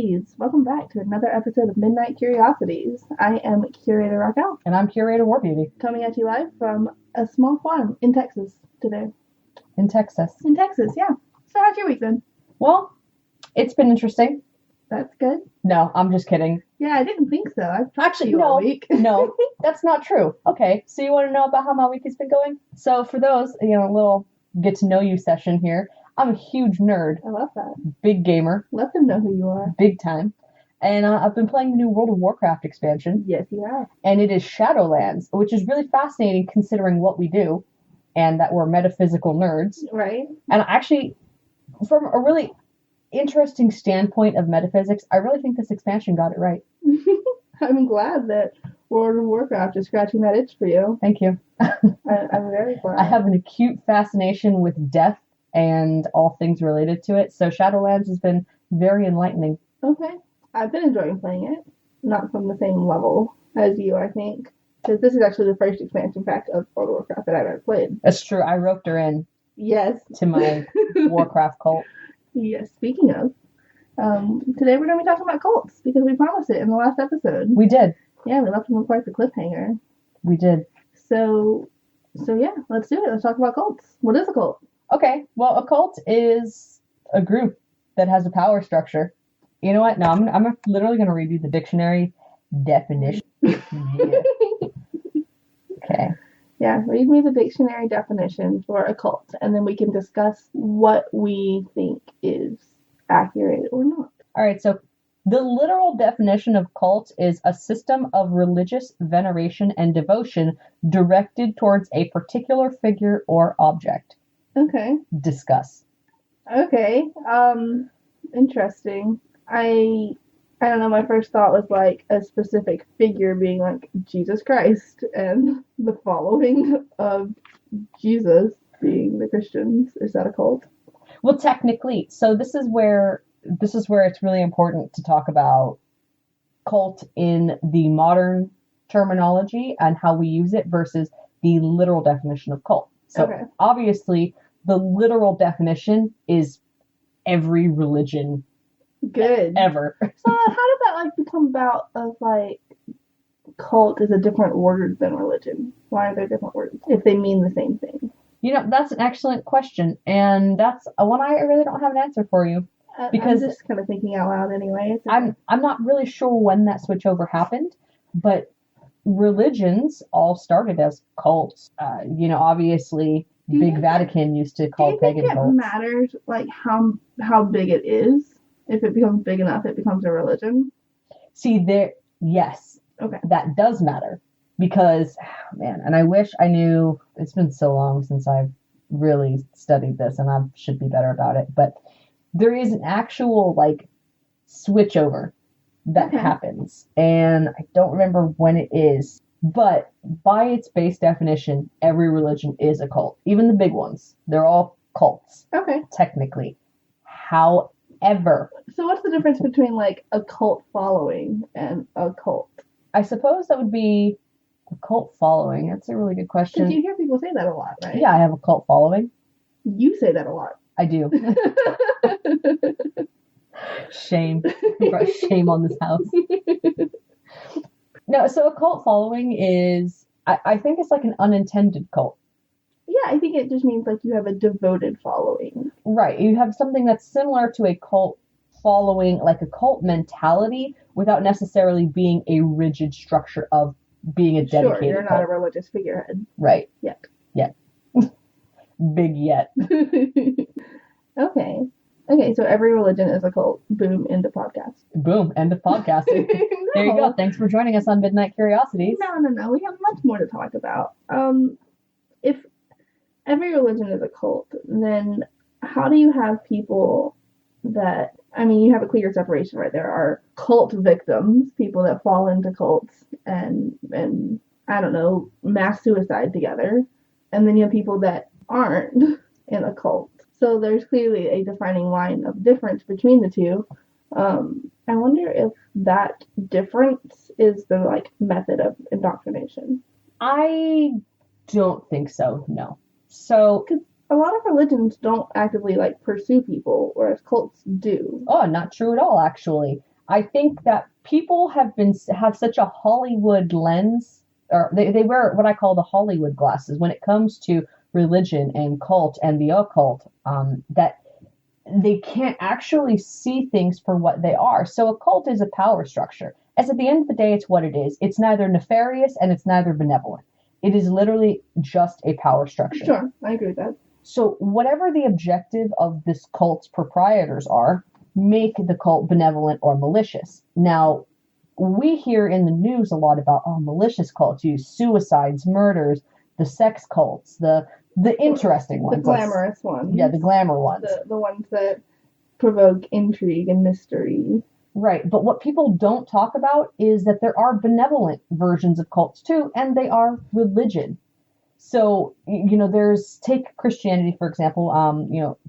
Curiosities. Welcome back to another episode of Midnight Curiosities. I am Curator Raquel. And I'm Curator WarBeauty. Coming at you live from a small farm in Texas today. In Texas, yeah. So how's your week been? Well, it's been interesting. That's good. No, I'm just kidding. Yeah, I didn't think so. I've talked to you all week. No, that's not true. Okay, so you want to know about how my week has been going? So for those, a little get to know you session here. I'm a huge nerd. I love that. Big gamer. Let them know who you are. Big time. And I've been playing the new World of Warcraft expansion. Yes, you have. And it is Shadowlands, which is really fascinating considering what we do and that we're metaphysical nerds. Right. And actually, from a really interesting standpoint of metaphysics, I really think this expansion got it right. I'm glad that World of Warcraft is scratching that itch for you. Thank you. I'm very glad. I have an acute fascination with death and all things related to it, so Shadowlands has been very enlightening. Okay. I've been enjoying playing it. Not from the same level as you, I think. Because this is actually the first expansion pack of World of Warcraft that I've ever played. That's true. I roped her in. Yes. To my Warcraft cult. Yes. Speaking of, today we're going to be talking about cults because we promised it in the last episode. We did. Yeah, we left them with quite the cliffhanger. We did. So yeah, let's do it. Let's talk about cults. What is a cult? Okay, well, a cult is a group that has a power structure. You know what? No, I'm literally going to read you the dictionary definition. Yeah. Okay. Yeah, read me the dictionary definition for a cult, and then we can discuss what we think is accurate or not. All right, so the literal definition of cult is a system of religious veneration and devotion directed towards a particular figure or object. Okay. Discuss. Okay. Interesting. I don't know, my first thought was like a specific figure being like Jesus Christ and the following of Jesus being the Christians. Is that a cult? Well, technically. So this is where it's really important to talk about cult in the modern terminology and how we use it versus the literal definition of cult. So okay. Obviously the literal definition is every religion good ever. So how did that like become about of like cult is a different word than religion? Why are there different words if they mean the same thing? That's an excellent question, and that's one I really don't have an answer for you. Because I'm just kind of thinking out loud anyway. I'm not really sure when that switchover happened, but religions all started as cults. Obviously Big Vatican used to call pagan cults. Do you think it matters like how big it is? If it becomes big enough, it becomes a religion? See, yes. Okay. That does matter. Because, man, and I wish I knew, it's been so long since I've really studied this, and I should be better about it, but there is an actual, switchover that happens, and I don't remember when it is, but by its base definition, every religion is a cult. Even the big ones. They're all cults. Okay. Technically. However. So what's the difference between, a cult following and a cult? I suppose that would be a cult following. That's a really good question. Because you hear people say that a lot, right? Yeah, I have a cult following. You say that a lot. I do. Shame. I brought shame on this house. No, so a cult following is, I think it's like an unintended cult. Yeah, I think it just means you have a devoted following. Right. You have something that's similar to a cult following, like a cult mentality, without necessarily being a rigid structure of being a dedicated Sure, you're cult. not a religious figurehead. Right. Yet. Big yet. Okay, so every religion is a cult. Boom, end of podcast. Boom, end of podcasting. No. There you go. Thanks for joining us on Midnight Curiosities. No. We have much more to talk about. If every religion is a cult, then how do you have people that, you have a clear separation, right? There are cult victims, people that fall into cults and I don't know, mass suicide together. And then you have people that aren't in a cult. So there's clearly a defining line of difference between the two. I wonder if that difference is the method of indoctrination. I don't think so, no. So, because a lot of religions don't actively pursue people, whereas cults do. Oh, not true at all, actually. I think that people have such a Hollywood lens, or they wear what I call the Hollywood glasses when it comes to religion and cult and the occult, that they can't actually see things for what they are. So a cult is a power structure. As at the end of the day, it's what it is. It's neither nefarious and it's neither benevolent. It is literally just a power structure. Sure, I agree with that. So whatever the objective of this cult's proprietors are, make the cult benevolent or malicious. Now, we hear in the news a lot about, malicious cults use suicides, murders, the sex cults, the interesting ones. The glamorous ones. Yeah, the glamour ones. The ones that provoke intrigue and mystery. Right, but what people don't talk about is that there are benevolent versions of cults too, and they are religion. So, take Christianity, for example.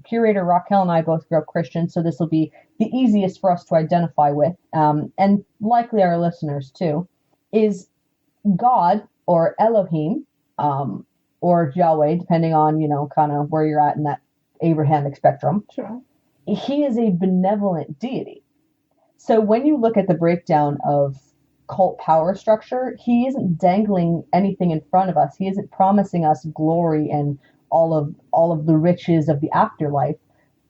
Curator Raquel and I both grew up Christian, so this will be the easiest for us to identify with, and likely our listeners too, is God, or Elohim, or Yahweh, depending on, kind of where you're at in that Abrahamic spectrum. Sure. He is a benevolent deity. So when you look at the breakdown of cult power structure, he isn't dangling anything in front of us. He isn't promising us glory and all of the riches of the afterlife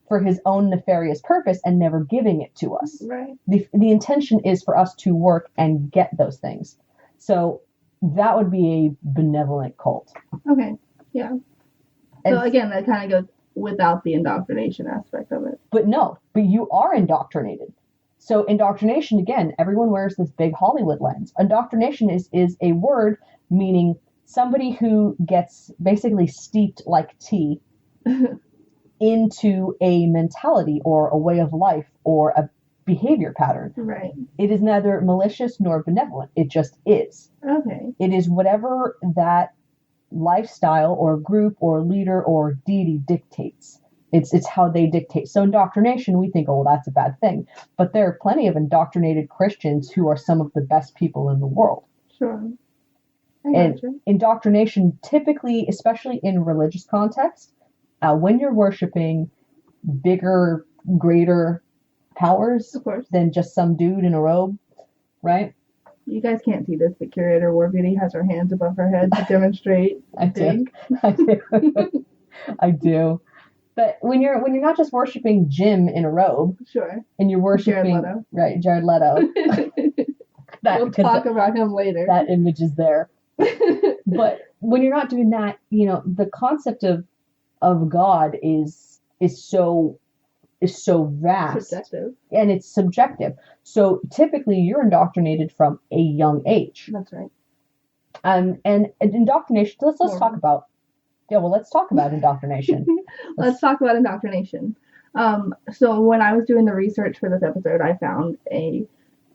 for his own nefarious purpose and never giving it to us. Right. The intention is for us to work and get those things. So that would be a benevolent cult. Okay. Yeah. So again, that kind of goes without the indoctrination aspect of it. But you are indoctrinated. So indoctrination, again, everyone wears this big Hollywood lens. Indoctrination is a word meaning somebody who gets basically steeped like tea into a mentality or a way of life or a behavior pattern. Right. It is neither malicious nor benevolent. It just is. Okay. It is whatever that lifestyle or group or leader or deity dictates. It's how they dictate. So indoctrination, we think, that's a bad thing. But there are plenty of indoctrinated Christians who are some of the best people in the world. Sure. And indoctrination, typically, especially in religious context, when you're worshiping bigger, greater powers than just some dude in a robe, right? You guys can't see this, but Curator WarBeauty has her hands above her head to demonstrate. I do. I do. But when you're not just worshiping Jim in a robe, sure, and you're worshiping Jared Leto. We'll talk about him later. That image is there. But when you're not doing that, the concept of God is so vast, subjective, and it's subjective. So typically, you're indoctrinated from a young age. That's right. And indoctrination. Let's talk about. Yeah, well, let's talk about indoctrination. Let's talk about indoctrination. So when I was doing the research for this episode, I found a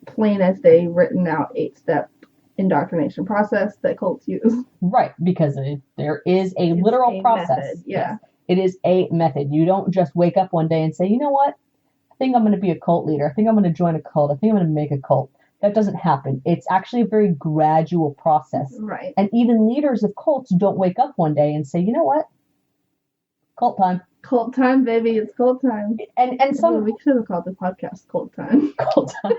plain as day written out 8-step indoctrination process that cults use. Right, because there is a literal process. Method, yeah. Yes, it is a method. You don't just wake up one day and say, you know what? I think I'm going to be a cult leader. I think I'm going to join a cult. I think I'm going to make a cult. That doesn't happen. It's actually a very gradual process. Right. And even leaders of cults don't wake up one day and say, you know what? Cult time. Cult time, baby. It's cult time. And some... We should have called the podcast Cult Time. Cult time.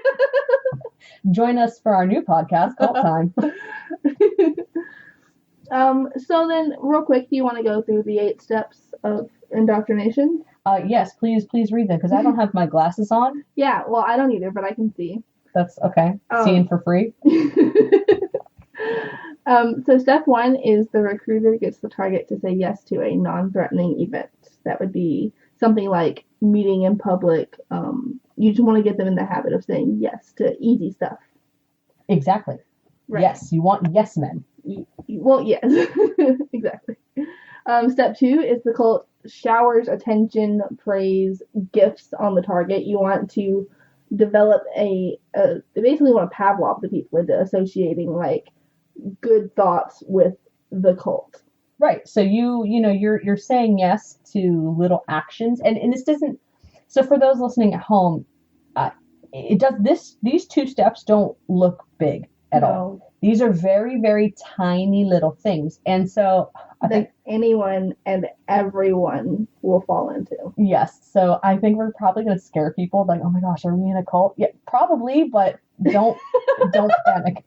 Join us for our new podcast, Cult Time. So then, real quick, do you want to go through the 8 steps of indoctrination? Yes, please read them, because I don't have my glasses on. Yeah, well, I don't either, but I can see. That's okay. Seeing for free. So step 1 is the recruiter gets the target to say yes to a non-threatening event. That would be something like meeting in public. You just want to get them in the habit of saying yes to easy stuff. Exactly. Right. Yes, you want yes men. Well, yes, exactly. Step 2 is the cult showers attention, praise, gifts on the target. You want to develop they basically want to Pavlov the people into associating like good thoughts with the cult. Right. So you're saying yes to little actions, and this doesn't. So for those listening at home, these 2 steps don't look big. at all. These are very, very tiny little things. And so I think anyone and everyone will fall into. Yes. So I think we're probably going to scare people like, oh my gosh, are we in a cult? Yeah, probably, but don't panic.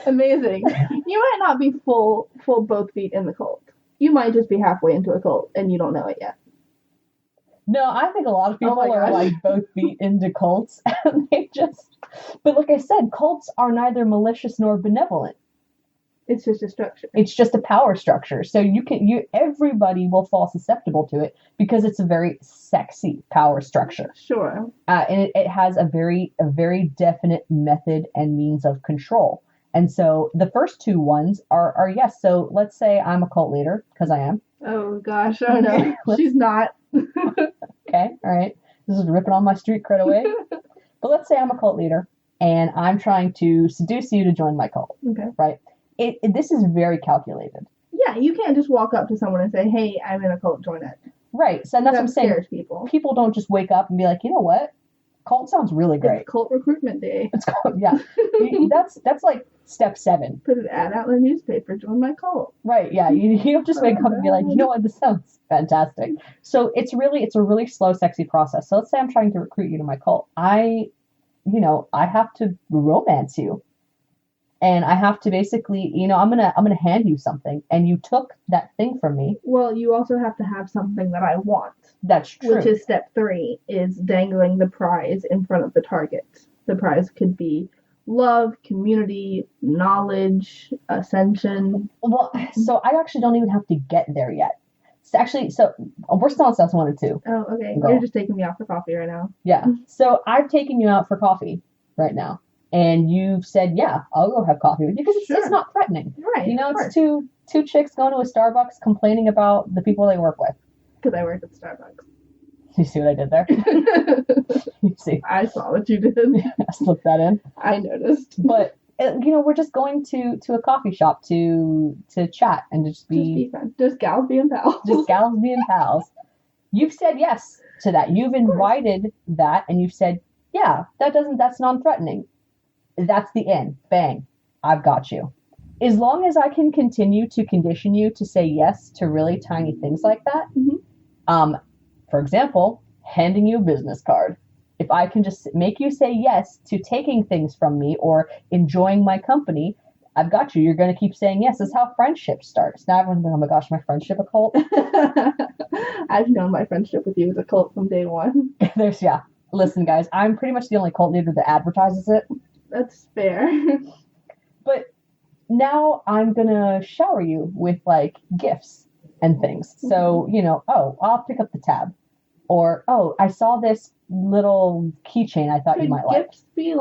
Amazing. You might not be full both feet in the cult. You might just be halfway into a cult and you don't know it yet. No, I think a lot of people are like both feet into cults. And but like I said, cults are neither malicious nor benevolent. It's just a structure. It's just a power structure. So everybody will fall susceptible to it because it's a very sexy power structure. Sure. And it has a very definite method and means of control. And so the first two ones are yes. So let's say I'm a cult leader, because I am. Oh gosh, oh no, she's not. Okay, all right. This is ripping on my street cred away. But let's say I'm a cult leader and I'm trying to seduce you to join my cult. Okay. Right? This is very calculated. Yeah, you can't just walk up to someone and say, hey, I'm in a cult, join it. Right. So that's what I'm saying. Scares people. People don't just wake up and be like, you know what? Cult sounds really great. It's cult recruitment day. It's called, yeah. that's like step 7. Put an ad out in the newspaper, join my cult. Right, yeah. You don't just wake up and be like, you know what, this sounds fantastic. So it's a really slow, sexy process. So let's say I'm trying to recruit you to my cult. I have to romance you. And I have to basically, I'm gonna hand you something, and you took that thing from me. Well, you also have to have something that I want. That's true. Which is step 3, is dangling the prize in front of the target. The prize could be love, community, knowledge, ascension. Well, so I actually don't even have to get there yet. So we're still on steps 1 and 2. Oh, okay. Girl. You're just taking me out for coffee right now. Yeah. So I've taken you out for coffee right now. And you've said, yeah, I'll go have coffee with you because it's not threatening. Right. It's two chicks going to a Starbucks complaining about the people they work with. Because I work at Starbucks. You see what I did there? You see. I saw what you did. I slipped that in. I noticed. But, we're just going to a coffee shop to chat and just be fun. Just gals being pals. Just gals being pals. You've said yes to that. You've invited that and you've said, yeah, that's non-threatening. That's the end. Bang. I've got you. As long as I can continue to condition you to say yes to really tiny things like that. Mm-hmm. For example, handing you a business card. If I can just make you say yes to taking things from me or enjoying my company, I've got you. You're going to keep saying yes. This is how friendship starts. Now everyone's like, oh my gosh, my friendship a cult? I've known my friendship with you as a cult from day one. Listen, guys, I'm pretty much the only cult leader that advertises it. That's fair. But now I'm going to shower you with, gifts and things. So, I'll pick up the tab. Or, I saw this little keychain I thought you might like. Gifts be,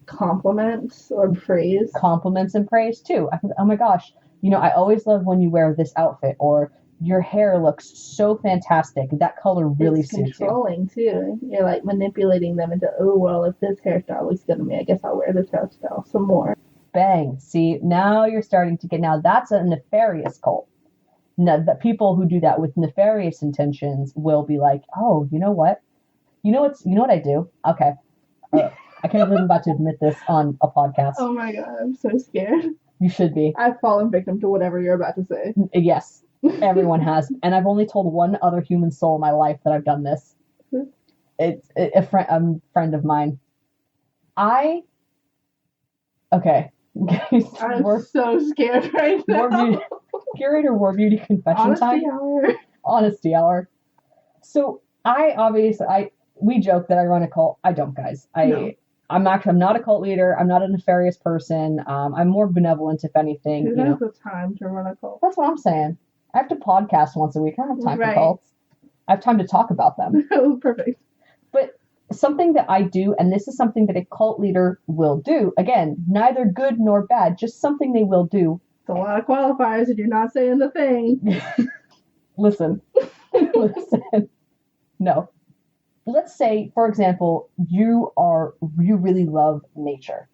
compliments or praise? Compliments and praise, too. I think, oh, my gosh, I always love when you wear this outfit. Or, your hair looks so fantastic. That color really suits you. It's controlling, too. You're, manipulating them into, oh, well, if this hairstyle looks good to me, I guess I'll wear this hairstyle some more. Bang. See, now you're starting to now that's a nefarious cult. Now, the people who do that with nefarious intentions will be like, oh, you know what? You know what I do? Okay. I can't believe I'm about to admit this on a podcast. Oh my God, I'm so scared. You should be. I've fallen victim to whatever you're about to say. Yes. Everyone has. And I've only told one other human soul in my life that I've done this. It's a friend of mine. Okay. I'm so scared right now. Curator WarBeauty confession time. Honesty hour. So we joke that I run a cult. I don't, guys. I'm not a cult leader. I'm not a nefarious person. I'm more benevolent, if anything. Who has the time to run a cult? That's what I'm saying. I have to podcast once a week. I don't have time for cults. I have time to talk about them. Oh, perfect. But something that I do, and this is something that a cult leader will do, again, neither good nor bad, just something they will do. It's a lot of qualifiers if you're not saying the thing. Listen. No. Let's say, for example, you really love nature.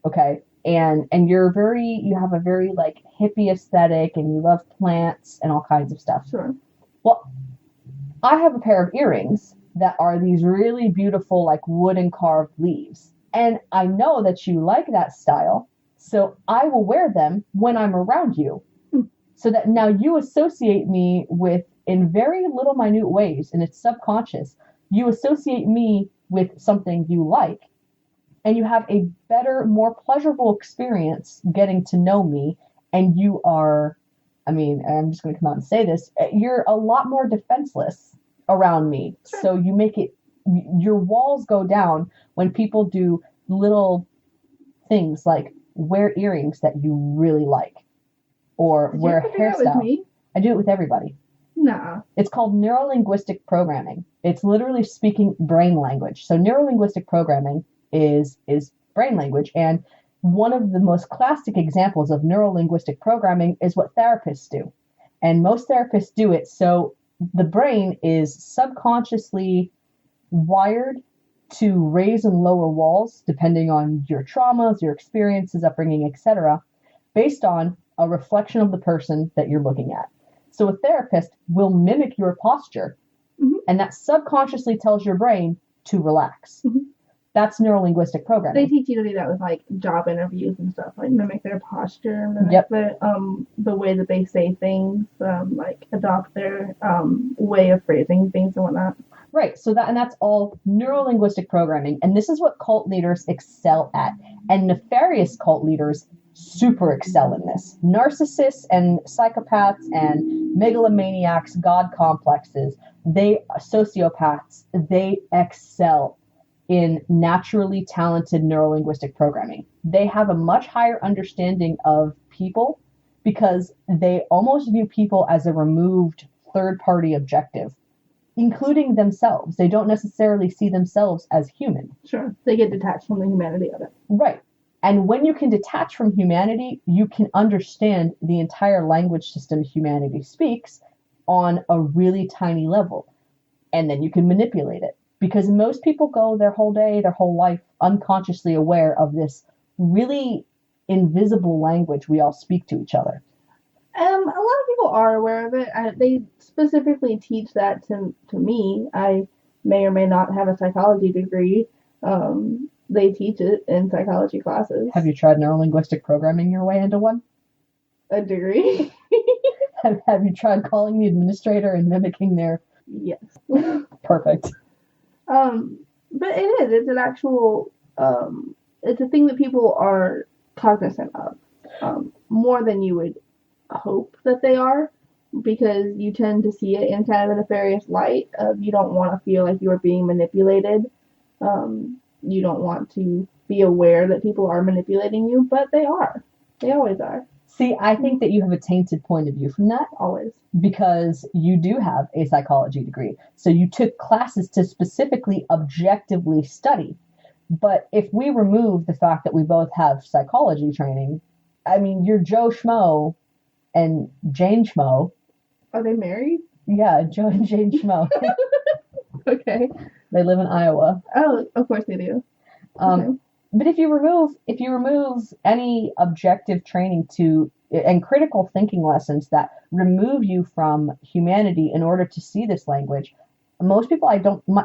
Okay? And you have a very hippie aesthetic and you love plants and all kinds of stuff. Sure. Well, I have a pair of earrings that are these really beautiful wooden carved leaves. And I know that you like that style. So I will wear them when I'm around you. So that now you associate me with, in very little minute ways, and it's subconscious, you associate me with something you like, and you have a better, more pleasurable experience getting to know me, and you are, I mean, I'm just going to come out and say this, you're a lot more defenseless around me. Sure. So you make it, your walls go down when people do little things like wear earrings that you really like, or Did wear a you do that with hairstyle. me? I do it with everybody. Nah. It's called Neuro-Linguistic Programming. It's literally speaking brain language. So Neuro-Linguistic Programming is brain language, and one of the most classic examples of Neuro-Linguistic Programming is what therapists do. And most therapists do it so the brain is subconsciously wired to raise and lower walls depending on your traumas, your experiences, upbringing, etc., based on a reflection of the person that you're looking at. So a therapist will mimic your posture, and that subconsciously tells your brain to relax. That's Neuro-Linguistic Programming. They teach you to do that with like job interviews and stuff, like mimic their posture, mimic the way that they say things, like adopt their way of phrasing things and whatnot. Right. So that's all Neuro-Linguistic Programming, and this is what cult leaders excel at, and nefarious cult leaders super excel in this. Narcissists and psychopaths and megalomaniacs, god complexes, sociopaths, they excel in naturally talented neuro-linguistic programming. They have a much higher understanding of people because they almost view people as a removed third-party objective, including themselves. They don't necessarily see themselves as human. Sure. They get detached from the humanity of it. Right. And when you can detach from humanity, you can understand the entire language system humanity speaks on a really tiny level. And then you can manipulate it. Because most people go their whole day, their whole life, unconsciously aware of this really invisible language we all speak to each other. A lot of people are aware of it. They specifically teach that to me. I may or may not have a psychology degree. They teach it in psychology classes. Have you tried neuro-linguistic programming your way into one? A degree? Have you tried calling the administrator and mimicking their... Yes. Perfect. But it is. It's an actual... it's a thing that people are cognizant of. More than you would hope that they are. Because you tend to see it in kind of a nefarious light of you don't want to feel like you are being manipulated. You don't want to be aware that people are manipulating you, but they are. They always are. See, I think that you have a tainted point of view from that. Always. Because you do have a psychology degree. So you took classes to specifically objectively study. But if we remove the fact that we both have psychology training, I mean, you're Joe Schmo and Jane Schmo. Are they married? Yeah, Joe and Jane Schmo. Okay. They live in Iowa. Oh, of course they do. Okay. But if you remove any objective training and critical thinking lessons that remove you from humanity in order to see this language, most people,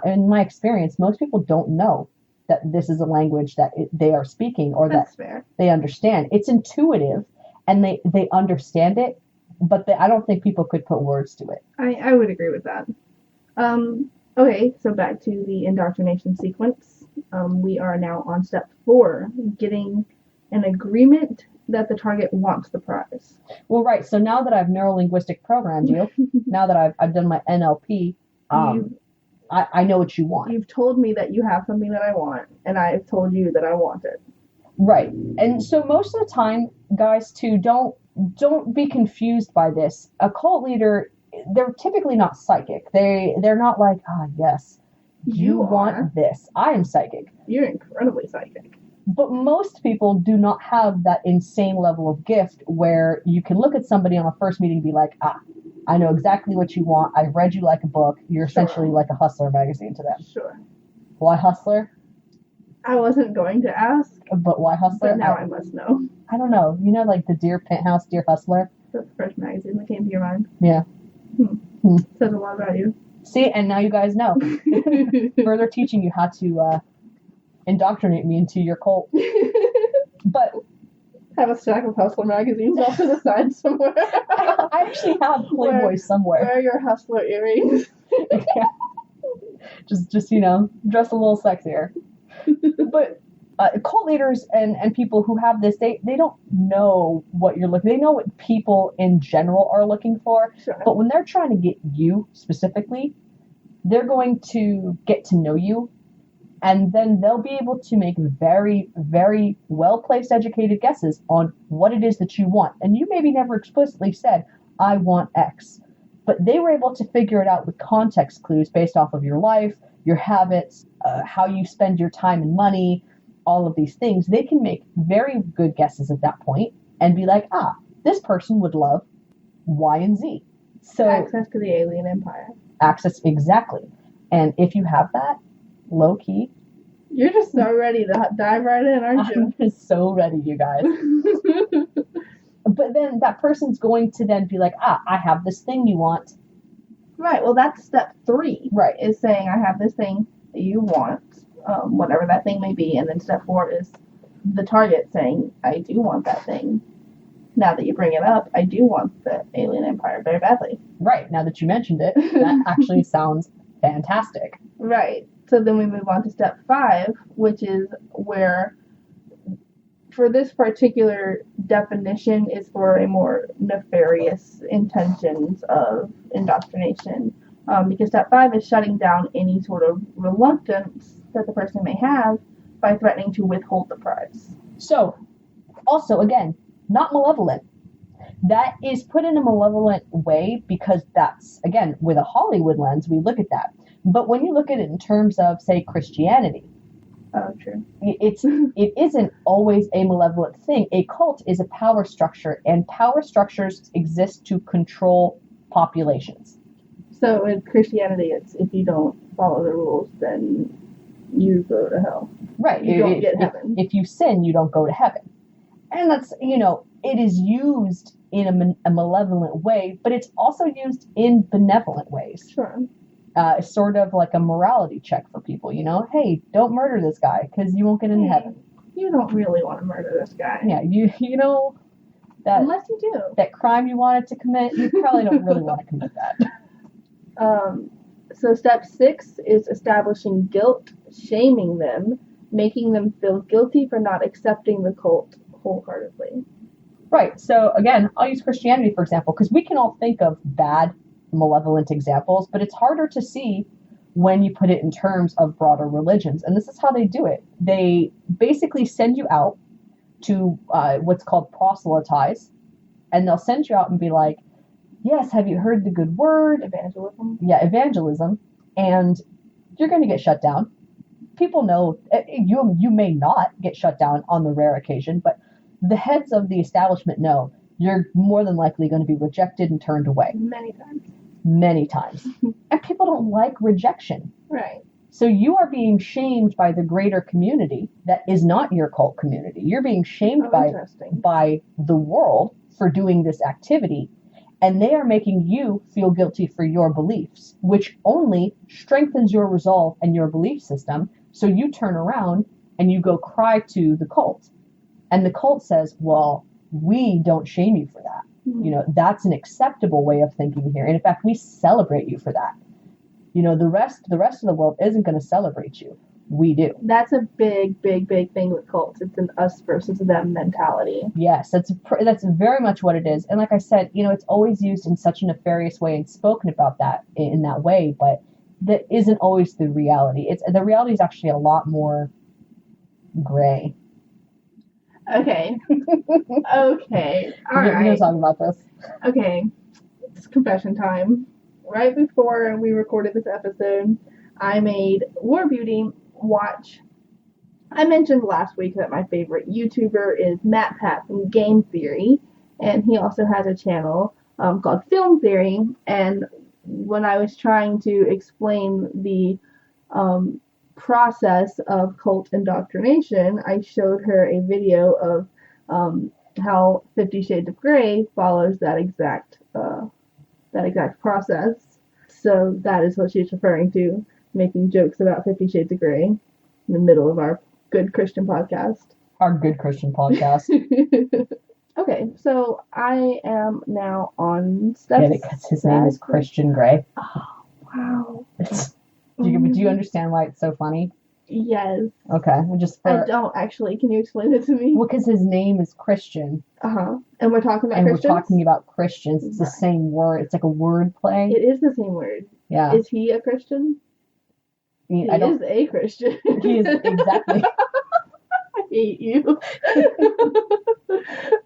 in my experience, most people don't know that this is a language that they are speaking or That's that fair. They understand. It's intuitive and they understand it, but I don't think people could put words to it. I would agree with that. Okay, so back to the indoctrination sequence. We are now on step 4, getting an agreement that the target wants the prize. Well, right. So now that I've neuro-linguistic programmed you, now that I've done my NLP, I know what you want. You've told me that you have something that I want, and I've told you that I want it. Right. And so most of the time, guys, too, don't be confused by this. A cult leader, they're typically not psychic. They're not like, yes, you want this. I am psychic. You're incredibly psychic. But most people do not have that insane level of gift where you can look at somebody on a first meeting and be like, I know exactly what you want. I've read you like a book. You're essentially like a Hustler magazine to them. Sure. Why Hustler? I wasn't going to ask. But why Hustler? But now I must know. I don't know. You know, like the Dear Penthouse, Dear Hustler? That's the first magazine that came to your mind. Yeah. Says a lot about you. See, and now you guys know. Further teaching you how to indoctrinate me into your cult. But Have a stack of Hustler magazines off to the side somewhere. I actually have Playboy somewhere. Wear your Hustler earrings. just dress a little sexier. But cult leaders and people who have this, they don't know what you're looking. They know what people in general are looking for. Sure. But when they're trying to get you specifically, they're going to get to know you, and then they'll be able to make very, very well-placed, educated guesses on what it is that you want. And you maybe never explicitly said, I want X. But they were able to figure it out with context clues based off of your life, your habits, how you spend your time and money, all of these things. They can make very good guesses at that point and be like, this person would love Y and Z. So access to the alien empire. Access, exactly. And if you have that, low key. You're just so ready to dive right in, aren't you? I'm so ready, you guys. But then that person's going to then be like, I have this thing you want. Right. Well, that's step 3. Right. Is saying, I have this thing that you want, whatever that thing may be. And then step 4 is the target saying, I do want that thing. Now that you bring it up, I do want the alien empire very badly. Right. Now that you mentioned it, that actually sounds fantastic. Right. So then we move on to step 5, which is where, for this particular definition, is for a more nefarious intentions of indoctrination. Because step 5 is shutting down any sort of reluctance that the person may have by threatening to withhold the prize. So, also, again, not malevolent. That is put in a malevolent way because that's, again, with a Hollywood lens, we look at that. But when you look at it in terms of, say, Christianity, oh, true. It isn't always a malevolent thing. A cult is a power structure, and power structures exist to control populations. So in Christianity, it's if you don't follow the rules, then you go to hell. Right. You don't get heaven. If you sin, you don't go to heaven. And that's, it is used in a malevolent way, but it's also used in benevolent ways. Sure. Sort of like a morality check for people, hey, don't murder this guy because you won't get into heaven. You don't really want to murder this guy. Yeah, that unless you do. That crime you wanted to commit, you probably don't really want to commit that. So step 6 is establishing guilt, shaming them, making them feel guilty for not accepting the cult wholeheartedly. Right. So again, I'll use Christianity for example, because we can all think of bad, malevolent examples, but it's harder to see when you put it in terms of broader religions. And this is how they do it. They basically send you out to what's called proselytize, and they'll send you out and be like, yes, have you heard the good word? Evangelism. Yeah, evangelism. And you're going to get shut down. People know, you may not get shut down on the rare occasion, but the heads of the establishment know you're more than likely going to be rejected and turned away. Many times. And people don't like rejection. Right. So you are being shamed by the greater community that is not your cult community. You're being shamed by the world for doing this activity, and they are making you feel guilty for your beliefs, which only strengthens your resolve and your belief system. So you turn around and you go cry to the cult. And the cult says, well, we don't shame you for that. That's an acceptable way of thinking here. And in fact, we celebrate you for that. The rest of the world isn't going to celebrate you. We do. That's a big, big, big thing with cults. It's an us versus them mentality. Yes, that's very much what it is. And like I said, it's always used in such a nefarious way and spoken about that in that way, but that isn't always the reality. The reality is actually a lot more gray. Okay. Okay. All right. We're going to talk about this. Okay. It's confession time. Right before we recorded this episode, I made WarBeauty watch. I mentioned last week that my favorite YouTuber is MatPat from Game Theory, and he also has a channel called Film Theory. And when I was trying to explain the process of cult indoctrination, I showed her a video of how 50 Shades of Grey follows that exact process. So that is what she's referring to, making jokes about 50 Shades of Grey in the middle of our good Christian podcast. Our good Christian podcast. Okay, so I am now on step. Get it? Because his name is Christian Grey. Oh, wow. Do you understand why it's so funny? Yes. Okay, I don't actually. Can you explain it to me? Well, because his name is Christian. And we're talking about Christians? And we're talking about Christians. It's the same word. It's like a word play. It is the same word. Yeah. Is he a Christian? He is a Christian. He is, exactly. I hate you. I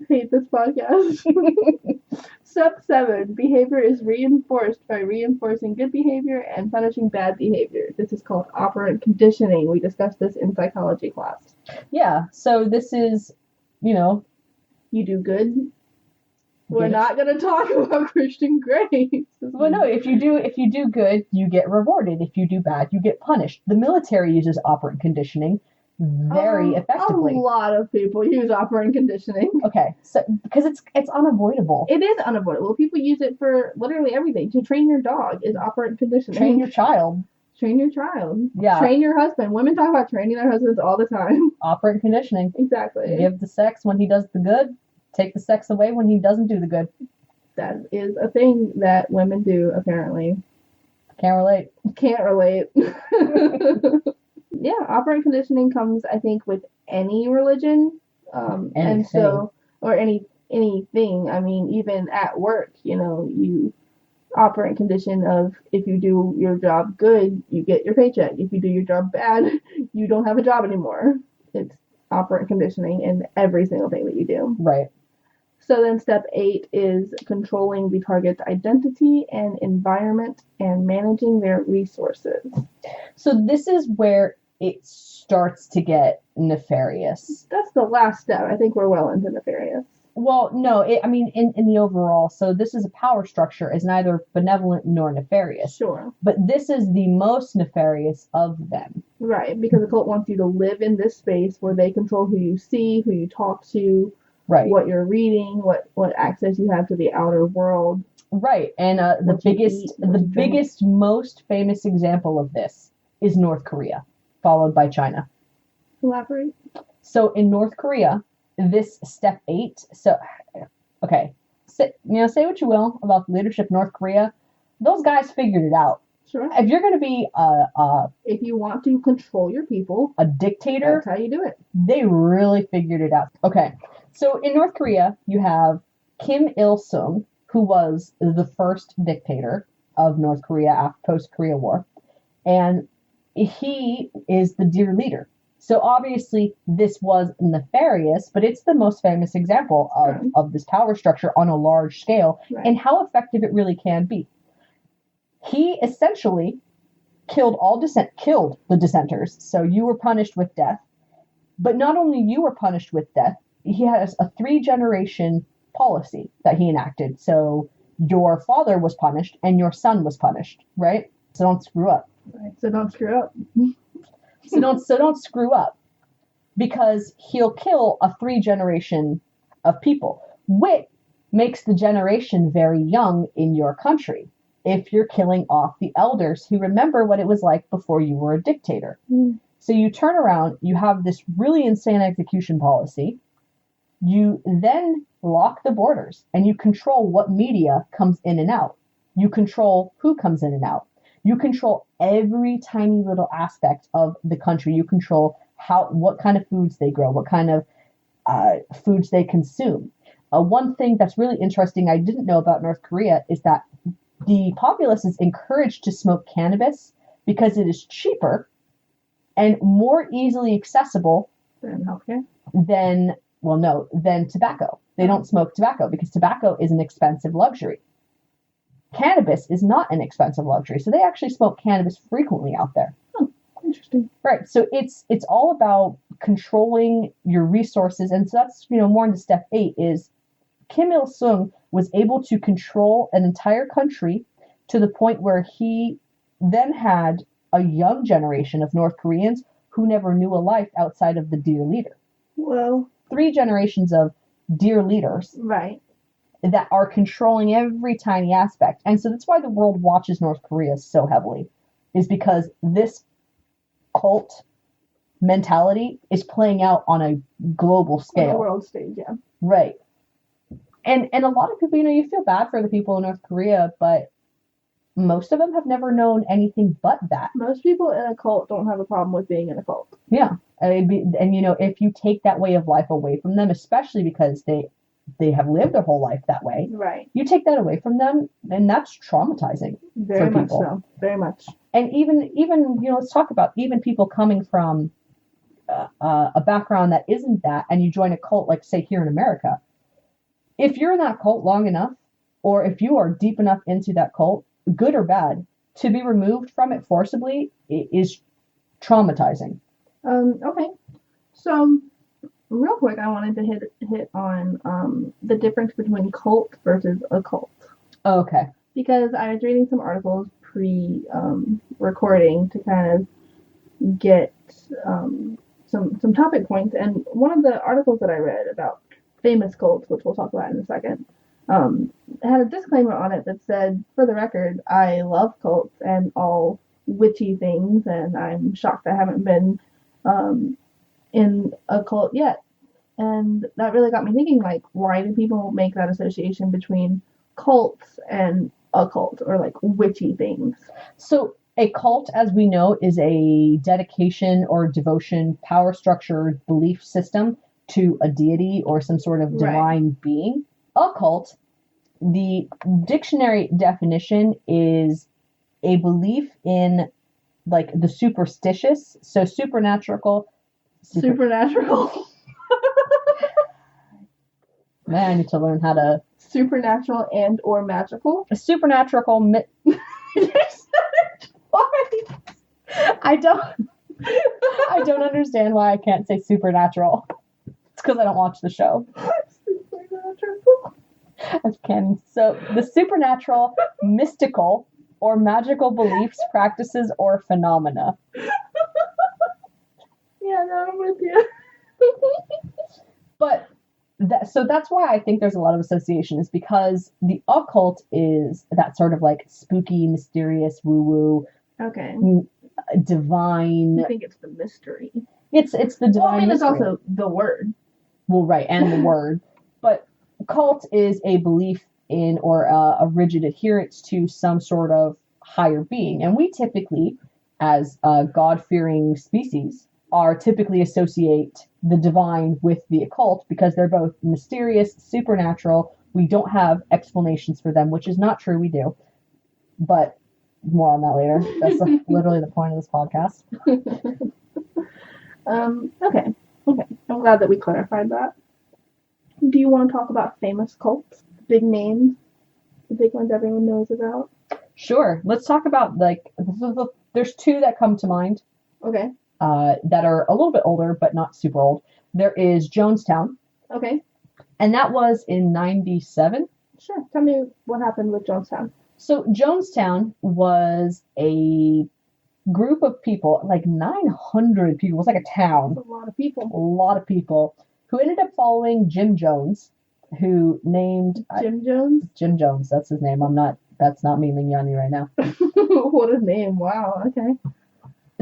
hate this podcast. Step 7. Behavior is reinforced by reinforcing good behavior and punishing bad behavior. This is called operant conditioning. We discussed this in psychology class. Yeah, so this is, you do good. We're not going to talk about Christian Grey. Well, no, if you do good, you get rewarded. If you do bad, you get punished. The military uses operant conditioning very effectively. A lot of people use operant conditioning. Okay, so because it's unavoidable. It is unavoidable. People use it for literally everything. To train your dog is operant conditioning. Train your child. Train your child. Yeah. Train your husband. Women talk about training their husbands all the time. Operant conditioning. Exactly. Give the sex when he does the good. Take the sex away when he doesn't do the good. That is a thing that women do, apparently. Can't relate. Can't relate. Yeah, operant conditioning comes, I think, with any religion. And so, or anything. I mean, even at work, you operant condition of if you do your job good, you get your paycheck. If you do your job bad, you don't have a job anymore. It's operant conditioning in every single thing that you do. Right. So then step 8 is controlling the target's identity and environment and managing their resources. So this is where it starts to get nefarious. That's the last step. I think we're well into nefarious. Well, no, in the overall, so this is a power structure is neither benevolent nor nefarious. Sure. But this is the most nefarious of them. Right, because the cult wants you to live in this space where they control who you see, who you talk to, right, what you're reading, what access you have to the outer world. Right, and the biggest, most famous example of this is North Korea, followed by China. Elaborate. So in North Korea, this step 8. So, okay, say what you will about the leadership of North Korea. Those guys figured it out. Sure. If you're going to be if you want to control your people, a dictator, that's how you do it. They really figured it out. Okay, so in North Korea, you have Kim Il-sung, who was the first dictator of North Korea after post-Korea War, and he is the dear leader. So obviously this was nefarious, but it's the most famous example of this power structure on a large scale, right, and how effective it really can be. He essentially killed the dissenters. So you were punished with death. But not only you were punished with death, he has a 3-generation policy that he enacted. So your father was punished and your son was punished, right? So don't screw up. Right. So don't screw up. So don't screw up, because he'll kill a 3-generation of people, which makes the generation very young in your country if you're killing off the elders who remember what it was like before you were a dictator. Mm. So you turn around, you have this really insane execution policy, you then lock the borders, and you control what media comes in and out. You control who comes in and out. You control every tiny little aspect of the country. You control what kind of foods they grow, what kind of foods they consume. One thing that's really interesting I didn't know about North Korea is that the populace is encouraged to smoke cannabis because it is cheaper and more easily accessible than healthcare. Than tobacco. They don't smoke tobacco because tobacco is an expensive luxury. Cannabis is not an expensive luxury, so they actually smoke cannabis frequently out there. Oh, interesting. Right, so it's all about controlling your resources, and so that's more into step 8 is Kim Il-sung was able to control an entire country to the point where he then had a young generation of North Koreans who never knew a life outside of the dear leader. Well, 3 generations of dear leaders. Right. That are controlling every tiny aspect. And so that's why the world watches North Korea so heavily, is because this cult mentality is playing out on a global scale. On a world stage, yeah. Right. And a lot of people, you feel bad for the people in North Korea, but most of them have never known anything but that. Most people in a cult don't have a problem with being in a cult. Yeah. And if you take that way of life away from them, especially because they have lived their whole life that way. Right. You take that away from them, and that's traumatizing. Very for much people. so. Very much. And even let's talk about even people coming from a background that isn't that, and you join a cult, like say here in America. If you're in that cult long enough, or if you are deep enough into that cult, good or bad, to be removed from it forcibly is traumatizing. Okay. So, real quick, I wanted to hit on the difference between cult versus occult. Okay. Because I was reading some articles pre-recording to kind of get some topic points, and one of the articles that I read about famous cults, which we'll talk about in a second, had a disclaimer on it that said, for the record, I love cults and all witchy things, and I'm shocked I haven't been in a cult yet. And that really got me thinking, like, why do people make that association between cults and occult, or like witchy things? So a cult, as we know, is a dedication or devotion, power structure, belief system to a deity or some sort of divine being. Occult, the dictionary definition is a belief in like the superstitious, so supernatural. Man, I need to learn how to supernatural and or magical. A supernatural. I don't understand why I can't say supernatural. It's because I don't watch the show. Supernatural. I can't. So the supernatural, mystical, or magical beliefs, practices, or phenomena. Yeah, no, I'm with you. But that's why I think there's a lot of association, is because the occult is that sort of like spooky, mysterious, woo-woo. Okay. Divine. I think it's the mystery. It's the divine. Well, I mean, it's mystery. also the word. Well, right, and the word. But cult is a belief in or a rigid adherence to some sort of higher being. And we typically, as a God-fearing species, are typically associate the divine with the occult because they're both mysterious, supernatural. We don't have explanations for them, which is not true. We do. But more on that later. That's literally the point of this podcast. Okay. I'm glad that we clarified that. Do you want to talk about famous cults? Big names? The big ones everyone knows about? Sure. Let's talk about, like, there's two that come to mind. Okay. That are a little bit older, but not super old. There is Jonestown. Okay. And that was in 97. Sure. Tell me what happened with Jonestown. So Jonestown was a group of people, like 900 people. It was like a town. That's a lot of people. A lot of people who ended up following Jim Jones, who named... Jim Jones? Jim Jones, that's his name. That's not me leaning on you right now. What a name. Wow. Okay.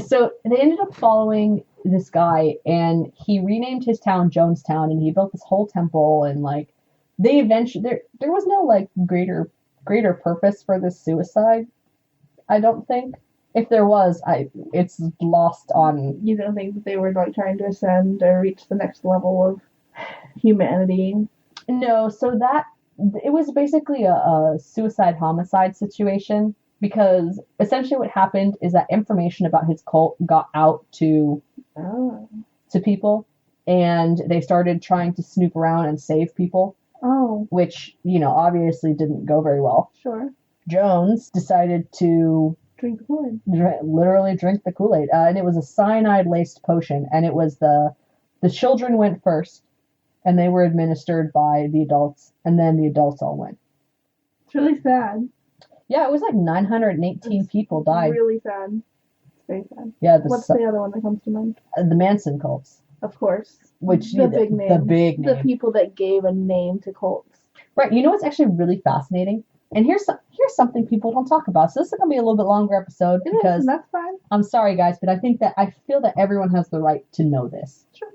So they ended up following this guy, and he renamed his town Jonestown, and he built this whole temple, and like they eventually there was no like greater purpose for this suicide. I don't think. If there was, it's lost on. You don't think that they were like trying to ascend or reach the next level of humanity? No, so that it was basically a suicide homicide situation. Because essentially what happened is that information about his cult got out to people, and they started trying to snoop around and save people. Oh. Which, obviously didn't go very well. Sure. Jones decided to drink the Kool-Aid. Literally drink the Kool-Aid. And it was a cyanide-laced potion, and it was the children went first, and they were administered by the adults, and then the adults all went. It's really sad. Yeah, it was like 918 people died. Really sad. It's very sad. Yeah. What's the other one that comes to mind? The Manson cults. Of course. Which the big name. The big name. The people that gave a name to cults. Right. You know what's actually really fascinating? And here's something people don't talk about. So this is going to be a little bit longer episode because that's fine. I'm sorry, guys, but I feel that everyone has the right to know this. Sure.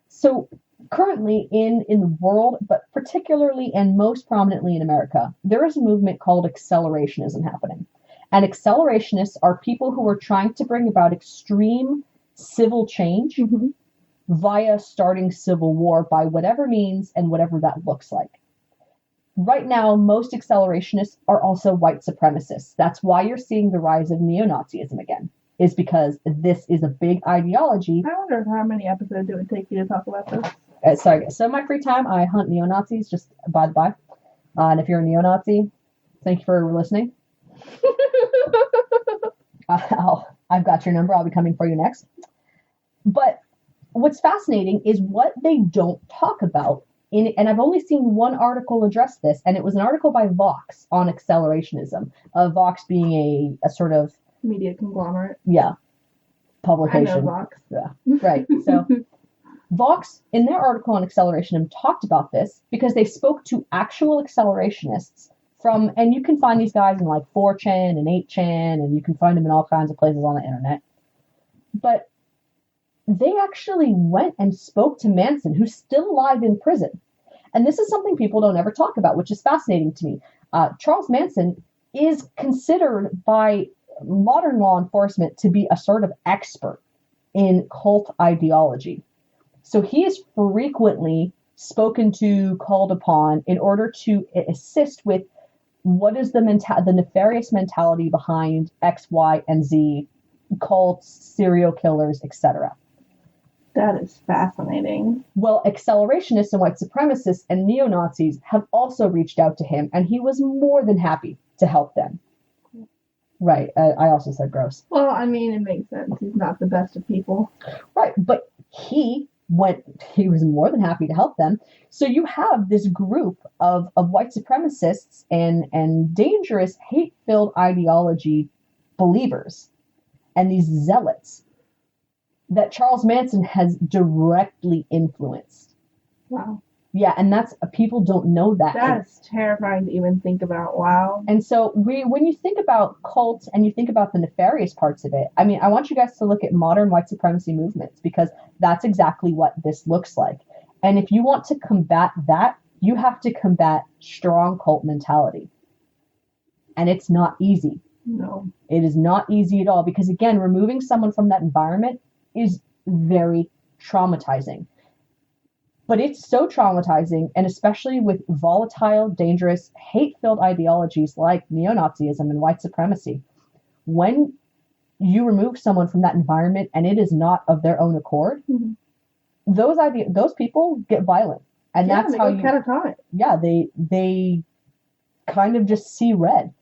So currently in the world, but particularly and most prominently in America, there is a movement called Accelerationism happening. And accelerationists are people who are trying to bring about extreme civil change via starting civil war by whatever means and whatever that looks like. Right now, most accelerationists are also white supremacists. That's why you're seeing the rise of neo-Nazism again, is because this is a big ideology. I wonder how many episodes it would take you to talk about this. So in my free time, I hunt neo-Nazis, just by the by. And if you're a neo-Nazi, thank you for listening. I've got your number. I'll be coming for you next. But what's fascinating is what they don't talk about. And I've only seen one article address this, and it was an article by Vox on accelerationism. Vox being a sort of media conglomerate. Yeah. Publication. I know Vox. Yeah. Right. So Vox, in their article on accelerationism, talked about this because they spoke to actual accelerationists from, and you can find these guys in like 4chan and 8chan, and you can find them in all kinds of places on the internet. But they actually went and spoke to Manson, who's still alive in prison. And this is something people don't ever talk about, which is fascinating to me. Charles Manson is considered by modern law enforcement to be a sort of expert in cult ideology. So he is frequently spoken to, called upon, in order to assist with what is the nefarious mentality behind X, Y, and Z, cults, serial killers, etc. That is fascinating. Well, accelerationists and white supremacists and neo-Nazis have also reached out to him, and he was more than happy to help them. Right, I also said gross. Well, I mean, it makes sense. He's not the best of people. Right, but he was more than happy to help them. So you have this group of white supremacists and dangerous, hate-filled ideology believers, and these zealots that Charles Manson has directly influenced. Wow. Yeah, and that's, people don't know that. That's terrifying to even think about. Wow. And so when you think about cults and you think about the nefarious parts of it, I mean, I want you guys to look at modern white supremacy movements, because that's exactly what this looks like. And if you want to combat that, you have to combat strong cult mentality. And it's not easy. No. It is not easy at all, because again, removing someone from that environment is very traumatizing. But it's so traumatizing, and especially with volatile, dangerous, hate-filled ideologies like neo-Nazism and white supremacy, when you remove someone from that environment and it is not of their own accord, those people get violent. And that's how you catatonic. Yeah, they kind of just see red,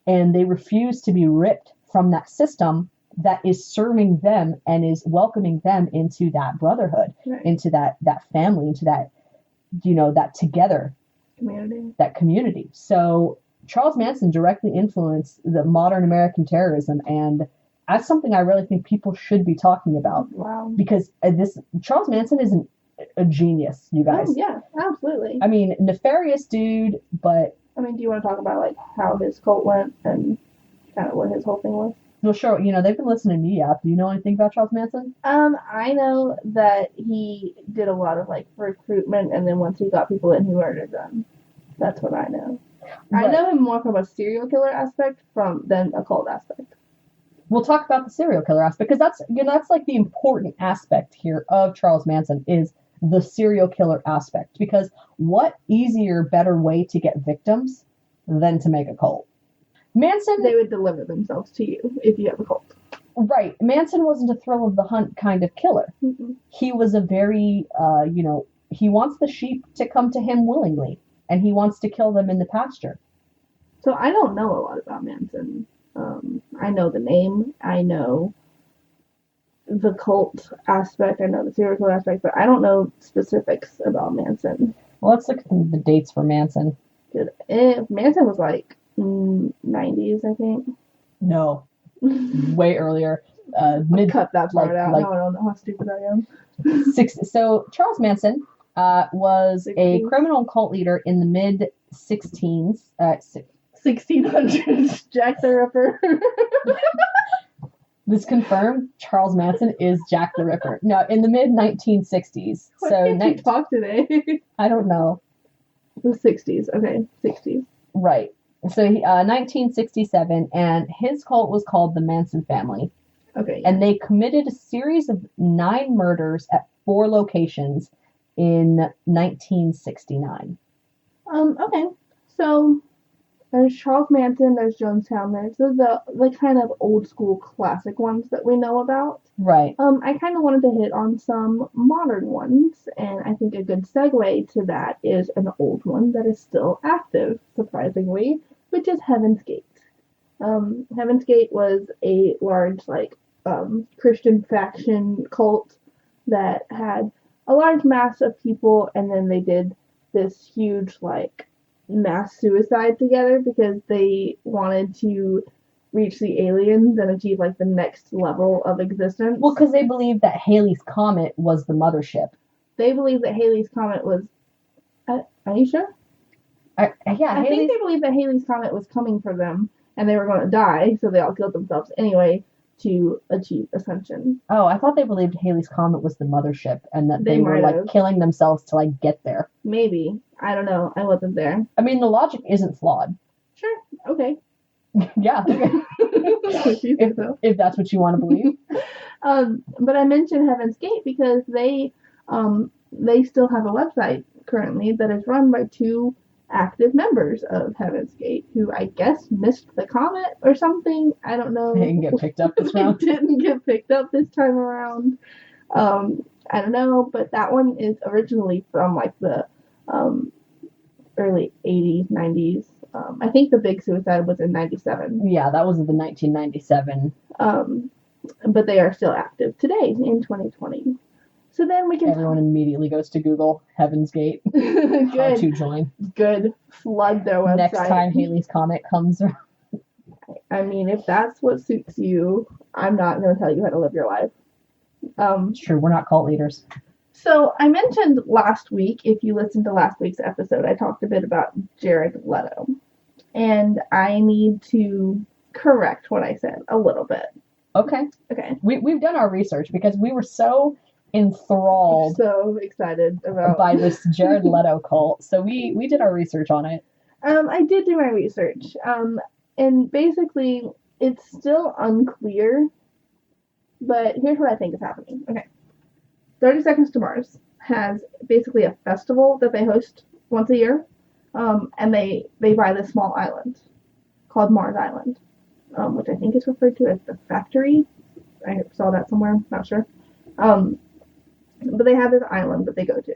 and they refuse to be ripped from that system that is serving them and is welcoming them into that brotherhood, right, into that family, into that, that together, that community. So Charles Manson directly influenced the modern American terrorism, and that's something I really think people should be talking about. Wow. Because Charles Manson is a genius, you guys. Oh, yeah, absolutely. I mean, nefarious dude, but... I mean, do you want to talk about, like, how his cult went and kind of what his whole thing was? Well, sure. They've been listening to me. Do you know anything about Charles Manson? I know that he did a lot of, like, recruitment, and then once he got people in, he murdered them. That's what I know. Right. I know him more from a serial killer aspect than a cult aspect. We'll talk about the serial killer aspect, because that's like the important aspect here of Charles Manson is the serial killer aspect. Because what easier, better way to get victims than to make a cult? Manson... They would deliver themselves to you if you have a cult. Right. Manson wasn't a thrill of the hunt kind of killer. Mm-hmm. He was a very, he wants the sheep to come to him willingly, and he wants to kill them in the pasture. So I don't know a lot about Manson. I know the name. I know the cult aspect. I know the serial killer aspect, but I don't know specifics about Manson. Well, let's look at the dates for Manson. Manson was like 90s, I think. No. Way earlier. Cut that part out. Now I don't know how stupid I am. So Charles Manson was 60s? a criminal cult leader in the mid-16s. 1600s Jack the Ripper. This confirmed Charles Manson is Jack the Ripper. No, in the mid-1960s. Why So can't you talk today? I don't know. The 60s. Okay, 60s. Right. So 1967, and his cult was called the Manson family. Okay. And they committed a series of 9 murders at 4 locations in 1969. Okay. So there's Charles Manson, there's Jonestown, there's the kind of old school classic ones that we know about. Right. I kind of wanted to hit on some modern ones, and I think a good segue to that is an old one that is still active, surprisingly, which is Heaven's Gate. Heaven's Gate was a large, Christian faction cult that had a large mass of people, and then they did this huge, mass suicide together because they wanted to reach the aliens and achieve the next level of existence. Well, because they believed that Halley's Comet was the mothership. They believed that Halley's Comet was. Are you sure? I think they believed that Halley's Comet was coming for them and they were going to die, so they all killed themselves anyway to achieve ascension. Oh, I thought they believed Halley's Comet was the mothership and that they were killing themselves to get there. Maybe. I don't know. I wasn't there. I mean, the logic isn't flawed. Sure. Okay. Yeah. Okay. if that's what you want to believe. But I mentioned Heaven's Gate because they still have a website currently that is run by 2 active members of Heaven's Gate who I guess missed the comet or something. I don't know. They didn't get picked up this round. They didn't get picked up this time around. I don't know, but that one is originally from the early 80s, 90s. I think the big suicide was in 97. Yeah, that was the 1997. But they are still active today in 2020. So then we can... Everyone immediately goes to Google Heaven's Gate. Good. How to join. Good. Flood their website. Next time Halley's Comet comes around. I mean, if that's what suits you, I'm not going to tell you how to live your life. It's true, we're not cult leaders. So I mentioned last week, if you listened to last week's episode, I talked a bit about Jared Leto. And I need to correct what I said a little bit. Okay. We've done our research because we were so enthralled. So excited by this Jared Leto cult. So we did our research on it. I did do my research. And basically, it's still unclear. But here's what I think is happening. Okay. 30 Seconds to Mars has basically a festival that they host once a year. And they buy this small island called Mars Island, which I think is referred to as the factory. I saw that somewhere, not sure. But they have this island that they go to.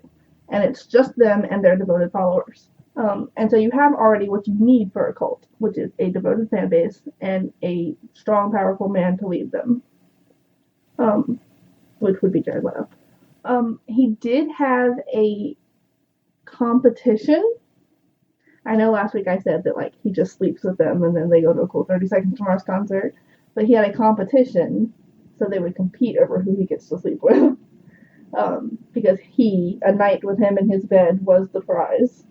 And it's just them and their devoted followers. And so you have already what you need for a cult, which is a devoted fan base and a strong, powerful man to lead them. Which would be Jared Leto. He did have a competition. I know last week I said that he just sleeps with them and then they go to a cool 30 Seconds to Mars concert. But he had a competition, so they would compete over who he gets to sleep with. Because a night with him in his bed was the prize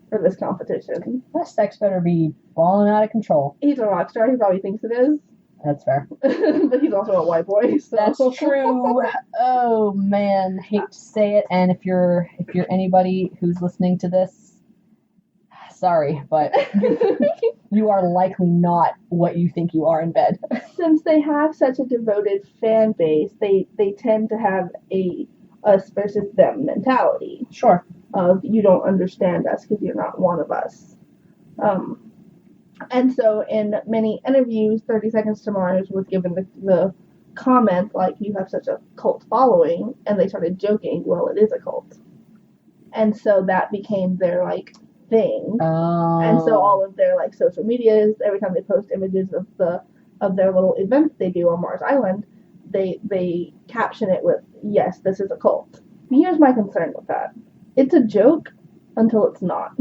for this competition. That sex better be falling out of control. He's a rock star. He probably thinks it is. That's fair. But he's also a white boy. So. That's true. Oh man, hate to say it. And if you're anybody who's listening to this, sorry, but you are likely not what you think you are in bed. Since they have such a devoted fan base, they tend to have a us versus them mentality. Sure. Of you don't understand us because you're not one of us. And so in many interviews, 30 Seconds to Mars was given the comment you have such a cult following, and they started joking, well, it is a cult. And so that became their thing. Oh. And so all of their social medias, every time they post images of their little events they do on Mars Island, they caption it with, yes, this is a cult. Here's my concern with that. It's a joke until it's not.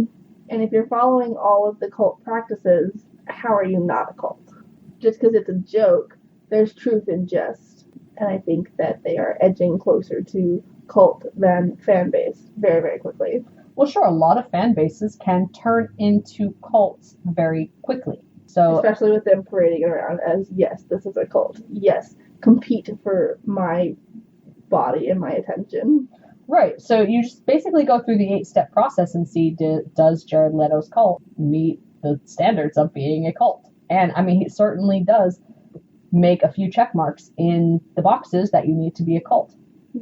And if you're following all of the cult practices, how are you not a cult? Just because it's a joke, there's truth in jest. And I think that they are edging closer to cult than fan base very, very quickly. Well, sure, a lot of fan bases can turn into cults very quickly. So, especially with them parading around as, yes, this is a cult. Yes, compete for my body and my attention. Right. So you just basically go through the 8-step process and see, does Jared Leto's cult meet the standards of being a cult? And I mean, he certainly does make a few check marks in the boxes that you need to be a cult.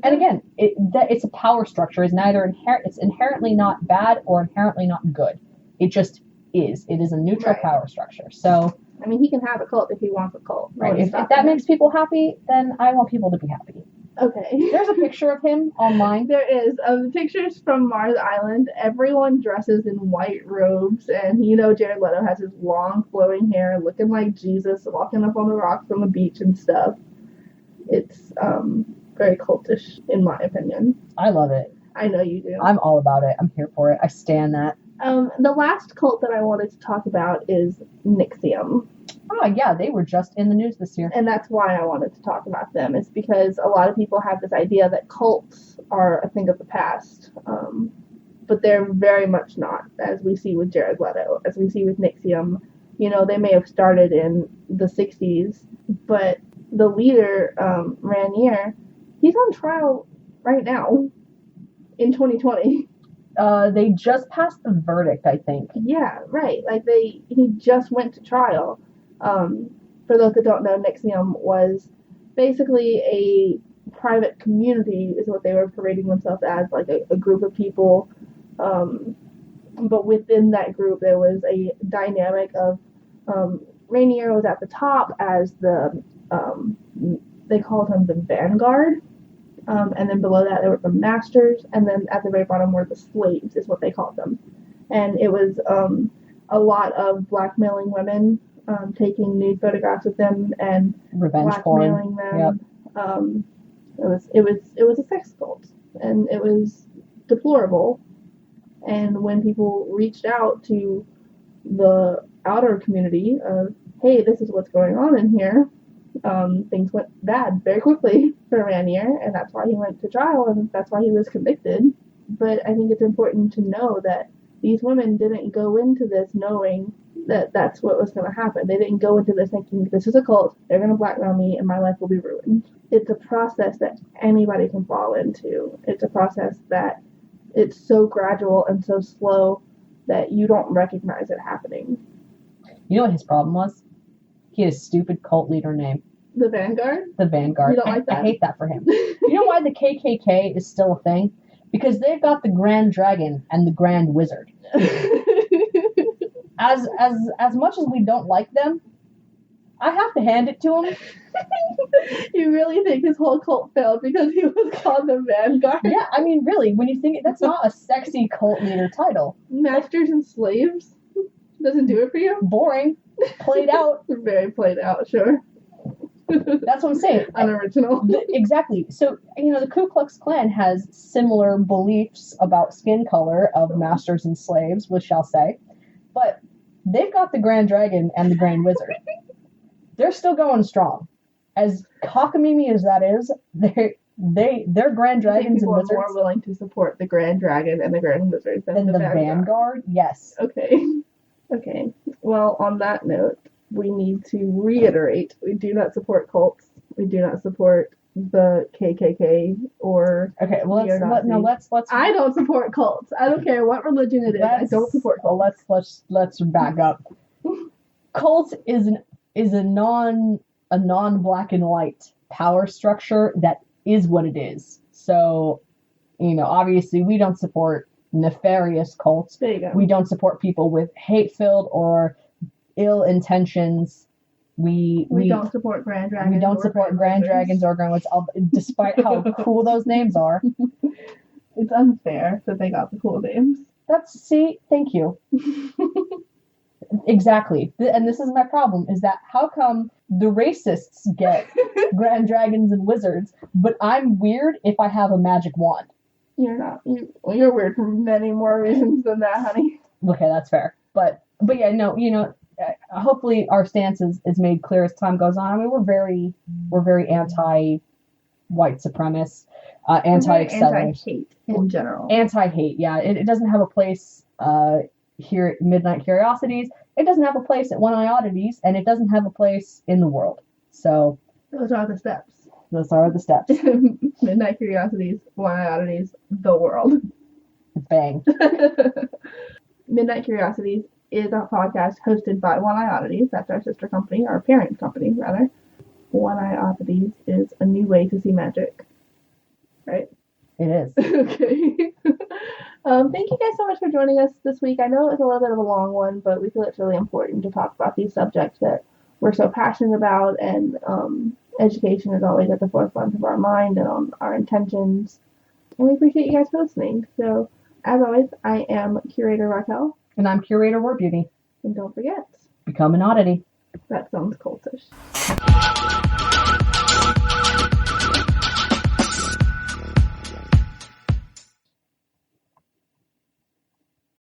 And again, it's a power structure. It's inherently not bad or inherently not good. It just is. It is a neutral power structure. So, I mean, he can have a cult if he wants a cult. Right. If that makes people happy, then I want people to be happy. Okay. There's a picture of him online. There is. Pictures from Mars Island. Everyone dresses in white robes, and Jared Leto has his long flowing hair, looking like Jesus, walking up on the rocks on the beach and stuff. It's very cultish, in my opinion. I love it. I know you do. I'm all about it. I'm here for it. I stand that. The last cult that I wanted to talk about is Nexium. Oh, yeah, they were just in the news this year. And that's why I wanted to talk about them. It's because a lot of people have this idea that cults are a thing of the past. But they're very much not, as we see with Jared Leto, as we see with Nexium. They may have started in the 60s, but the leader, Ranier, he's on trial right now in 2020. They just passed the verdict, I think. Yeah, right. He just went to trial. For those that don't know, Nexium was basically a private community, is what they were parading themselves as, like a group of people. But within that group, there was a dynamic of Rainier was at the top as the they called him the vanguard. And then below that, there were the masters, and then at the very bottom were the slaves, is what they called them. And it was a lot of blackmailing women, taking nude photographs of them and revenge blackmailing porn. them. Yep. It was a sex cult, and it was deplorable. And when people reached out to the outer community of, hey, this is what's going on in here, things went bad very quickly for Ranier, and that's why he went to trial, and that's why he was convicted. But I think it's important to know that these women didn't go into this knowing that that's what was going to happen. They didn't go into this thinking, this is a cult, they're going to blackmail me, and my life will be ruined. It's a process that anybody can fall into. It's a process that it's so gradual and so slow that you don't recognize it happening. You know what his problem was? He had a stupid cult leader name. The Vanguard? The Vanguard. You don't like that? I hate that for him. You know why the KKK is still a thing? Because they've got the Grand Dragon and the Grand Wizard. As much as we don't like them, I have to hand it to him. You really think his whole cult failed because he was called the Vanguard? Yeah, I mean, really, when you think it, that's not a sexy cult leader title. Masters and slaves? Doesn't do it for you? Boring. Played out. Very played out, sure. That's what I'm saying. Unoriginal. Exactly. So, the Ku Klux Klan has similar beliefs about skin color of masters and slaves, we shall say. But they've got the Grand Dragon and the Grand Wizard. They're still going strong. As cockamamie as that is, they're Grand Dragons and Wizards. People are more willing to support the Grand Dragon and the Grand Wizard than the Vanguard? Yes. Okay. Well, on that note, we need to reiterate, we do not support cults. We do not support the KKK or... Okay, well, let's... I don't support cults. I don't care what religion it is. I don't support cults. Well, let's back up. Cult is a non-black and white power structure that is what it is. So, obviously we don't support nefarious cults. There you go. We don't support people with hate-filled or ill intentions. We don't support Grand Dragons. We don't support Grand Dragons or Grand Wizards, despite how cool those names are. It's unfair that they got the cool names. Thank you. Exactly. And this is my problem, is that how come the racists get Grand Dragons and Wizards, but I'm weird if I have a magic wand? You're not. You're weird for many more reasons than that, honey. Okay, that's fair. But yeah, no, hopefully our stance is made clear as time goes on. I mean, we're very anti-white supremacists. Anti-acceleration. Anti-hate in general. Anti-hate, yeah. It doesn't have a place here at Midnight Curiosities. It doesn't have a place at One Eye Oddities, and it doesn't have a place in the world. So those are the steps. Those are the steps. Midnight Curiosities, One Eye Oddities, the world. Bang. Midnight Curiosities is a podcast hosted by One Eye Oddities. That's our sister company, our parent company, rather. One Eye Oddities is a new way to see magic. Right? It is. Okay. Thank you guys so much for joining us this week. I know it's a little bit of a long one, but we feel it's really important to talk about these subjects that we're so passionate about, and education is always at the forefront of our mind and on our intentions. And we appreciate you guys for listening. So, as always, I am Curator Raquel. And I'm Curator WarBeauty. And don't forget, become an oddity. That sounds cultish.